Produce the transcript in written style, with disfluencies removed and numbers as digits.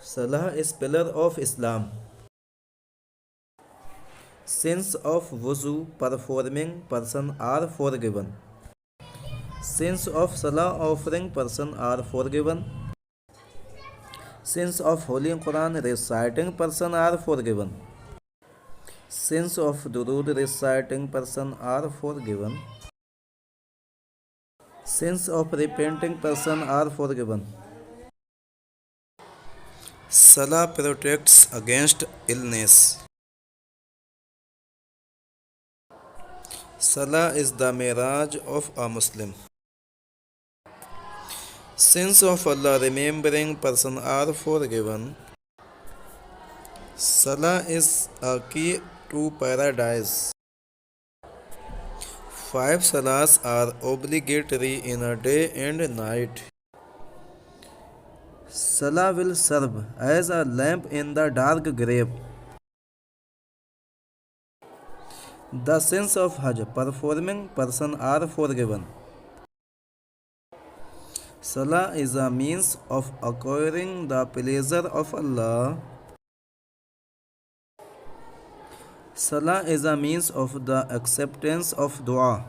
Salah is pillar of Islam. Sins of wuzu performing person are forgiven. Sins of salah offering person are forgiven. Sins of Holy Quran reciting person are forgiven. Sins of durood reciting person are forgiven. Sins of repenting person are forgiven. Salah protects against illness. Salah is the miraj of a Muslim. Sins of Allah remembering person are forgiven. Salah is a key to paradise. 5 salahs are obligatory in a day and night. Salah will serve as a lamp in the dark grave. The sins of Hajj performing person are forgiven. Salah is a means of acquiring the pleasure of Allah. Salah is a means of the acceptance of dua.